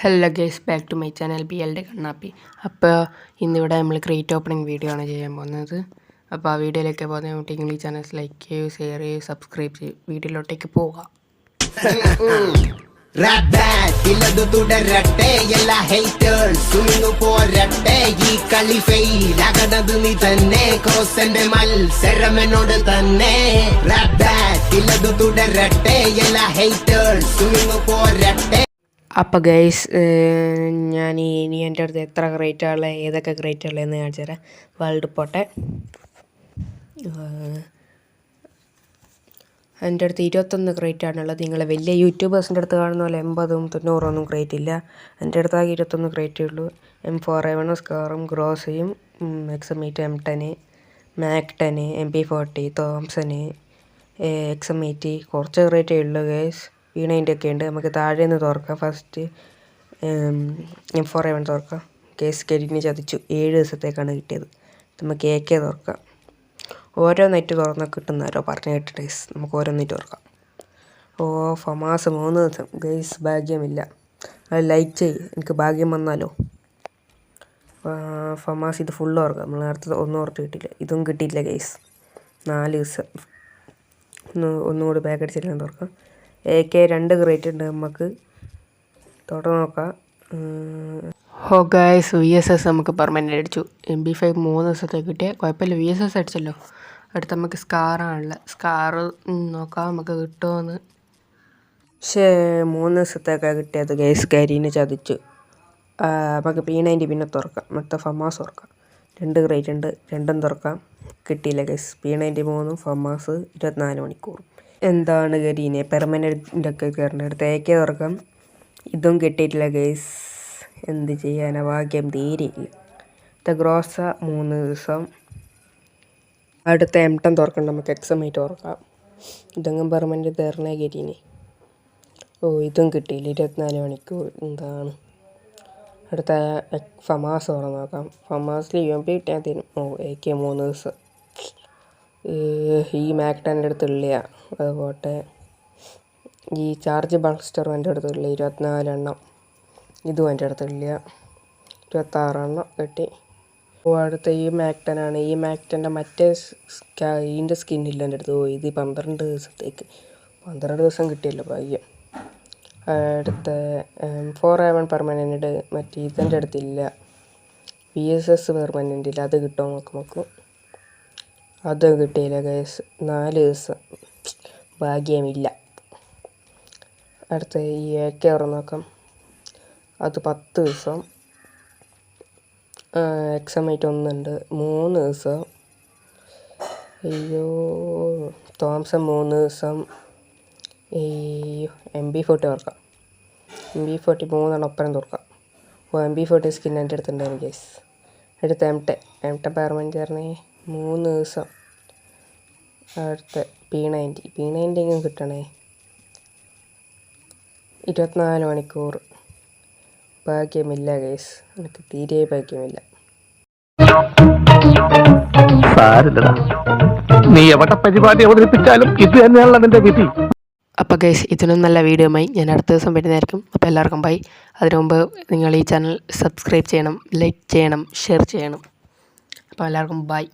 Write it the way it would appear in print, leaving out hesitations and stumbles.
Hello guys, back to my channel BLD കണ്ണാപ്പി. അപ്പോൾ ഇന്നിവിടെ നമ്മൾ ക്രിയേറ്റ് ഓപ്പണിംഗ് വീഡിയോ ആണ് ചെയ്യാൻ പോകുന്നത്. അപ്പോൾ ആ വീഡിയോയിലേക്ക് പോകുന്ന കുട്ടികൾ ഈ ചാനൽ ലൈക്ക് ചെയ്യൂ, ഷെയർ ചെയ്യൂ, സബ്സ്ക്രൈബ് ചെയ്യൂ. വീഡിയോയിലോട്ടേക്ക് പോകാം. ഇല്ലതു തുടരട്ടെ, എല്ലാ ഹേറ്റേഴ്സും പോരട്ടെ. ഈ കളി ഫെയിലാകണത് നീ തന്നെ, ക്രോസന്റെ മത്സരം എന്നോട് തന്നെ. ഇല്ലതു തുടരട്ടെ, എല്ലാ ഹേറ്റേഴ്സും പോരട്ടെ. അപ്പോൾ ഗൈസ്, ഞാൻ ഇനി എൻ്റെ അടുത്ത് എത്ര ക്രേറ്റുള്ള ഏതൊക്കെ ക്രേറ്റുള്ളതെന്ന് കാണിച്ചു തരാം. വേൾഡ് പോട്ടെ. എൻ്റെ അടുത്ത് 21 ക്രേറ്റാണുള്ളത്. നിങ്ങളെ വലിയ യൂട്യൂബേഴ്സിൻ്റെ അടുത്ത് കാണുന്ന പോലെ 80ഉം 90ഒന്നും ക്രേറ്റ് ഇല്ല. എൻ്റെ അടുത്ത് ആകെ 21 ക്രേറ്റേ ഉള്ളൂ. M4A1 സ്കാറും ഗ്രോസയും XM8 M10 MAC-10 MP40 തോംസന് XM8 കുറച്ച് ക്രേറ്റേ ഉള്ളൂ ഗൈസ്. V90 ഒക്കെ ഉണ്ട്. നമുക്ക് താഴെ നിന്ന് തുറക്കാം. ഫസ്റ്റ് M4A1 തുറക്കാം. കേസ് കരിഞ്ഞ് ചതിച്ചു. 7 ദിവസത്തേക്കാണ് കിട്ടിയത്. നമുക്ക് AK തുറക്കാം. ഓരോ നെറ്റ് തുറന്നാൽ കിട്ടുന്നവരോ പറഞ്ഞു കേട്ടിട്ട് നമുക്ക് ഓരോ നെറ്റ് തുറക്കാം. ഫമാസ് 3 ദിവസം ഗൈസ്. ഭാഗ്യമില്ല, അത് ലൈക്ക് ചെയ്യ്, എനിക്ക് ഭാഗ്യം വന്നാലോ. ഫമാസ് ഇത് ഫുള്ള് തുറക്കാം. നമ്മൾ അടുത്തത് ഒന്നും ഓർത്ത് കിട്ടില്ല. ഇതും കിട്ടിയില്ല ഗൈസ്. 4 ദിവസം. ഒന്നുകൂടി ബാക്ക് അടിച്ചെല്ലാം തുറക്കാം. AK 2 ക്രേറ്റ് ഉണ്ട്. നമുക്ക് തുറന്ന് നോക്കാം. ഗൈസ്, VSS നമുക്ക് പെർമനൻ്റ് അടിച്ചു. MP5 3 ദിവസത്തേക്ക് കിട്ടിയ കുഴപ്പമില്ല. VSS അടിച്ചല്ലോ. അടുത്ത് നമുക്ക് സ്കാറാണുള്ളത്. സ്കാർ നോക്കാം നമുക്ക് കിട്ടുമെന്ന്. പക്ഷേ 3 ദിവസത്തേക്കാണ് കിട്ടിയത് ഗൈസ്. കരിന് ചതിച്ചു. നമുക്ക് P90 പിന്നെ തുറക്കാം. മറ്റേ ഫമാസ് തുറക്കാം. 2 ക്രേറ്റ് ഉണ്ട്. രണ്ടും തുറക്കാം. കിട്ടിയില്ല ഗൈസ്. P90 3ഉം ഫമാസ് 24 മണിക്കൂറും. എന്താണ് കരിനെ പെർമനൻ്റ് ഒക്കെ കയറേണ്ട. അടുത്ത് AK തുറക്കാം. ഇതും കിട്ടിയിട്ടില്ല ഗൈസ്. എന്ത് ചെയ്യാനാ, ഭാഗ്യം തീരെയില്ല. ഗ്രോസ 3 ദിവസം. അടുത്ത M10 തുറക്കണ്ട. നമുക്ക് XM8 തുറക്കാം. ഇതെങ്കിലും പെർമനൻ്റ് തരണേ കരിനെ. ഇതും കിട്ടിയില്ല. 24 മണിക്കൂർ. എന്താണ്. അടുത്ത ഫമാസ് തുറന്ന് നോക്കാം. ഫമാസിൽ UMP കിട്ടിയാൽ തരും. AK 3 ദിവസം. ഈ MAC-10 അടുത്തുള്ള അത് പോട്ടെ. ഈ ചാർജ് ബൾസ്റ്ററും എൻ്റെ അടുത്തുള്ള 24 എണ്ണം. ഇതും എൻ്റെ അടുത്തുള്ള 26 എണ്ണം കിട്ടി. അടുത്ത ഈ MAC-10 ആണ്. ഈ MAC-10ൻ്റെ മറ്റേ ഇതിൻ്റെ സ്കിന്നില്ല എൻ്റെ അടുത്ത്. ഇത് 12 ദിവസത്തേക്ക് 12 ദിവസം കിട്ടിയല്ലോ, ഭാഗ്യം. അടുത്ത M4A1 പെർമനൻ്റ്. മറ്റേ ഇതെൻ്റെ അടുത്തില്ല. VSS പെർമനൻ്റ് ഇല്ല. അത് കിട്ടുമോ നോക്കും. അത് കിട്ടിയില്ല ഗൈസ്. 4 ദിവസം. ഭാഗ്യമില്ല. അടുത്ത ഈ AK തുറന്ന് നോക്കാം. അത് 10 ദിവസം. XM8 ഒന്നുണ്ട്. 3 ദിവസം. തോംസൺ 3 ദിവസം. MP40 തുറക്കാം. MP40 3 ഒപ്പരം തുറക്കാം. MP40 സ്കിൻ എൻ്റെ അടുത്തുണ്ടായിരുന്നു ഗൈസ്. അടുത്ത M10 പെർമനൻ്റ് പറഞ്ഞേ 3 ദിവസം. അടുത്ത P90 കിട്ടണേ. 24 മണിക്കൂർ. ഭാഗ്യമില്ല ഗൈസ്. എനിക്ക് തീരെ ഭാഗ്യമില്ല. നീ എവിടെ പരിപാടി അവതരിപ്പിച്ചാലും ഇത് തന്നെയാണല്ലോ നിന്റെ വിധി. അപ്പോൾ ഗൈസ്, ഇതിനും നല്ല വീഡിയോയുമായി ഞാൻ അടുത്ത ദിവസം വരുന്നതായിരിക്കും. അപ്പോൾ എല്ലാവർക്കും ബൈ. അതിനു മുമ്പ് നിങ്ങൾ ഈ ചാനൽ സബ്സ്ക്രൈബ് ചെയ്യണം, ലൈക്ക് ചെയ്യണം, ഷെയർ ചെയ്യണം. അപ്പോൾ എല്ലാവർക്കും ബൈ.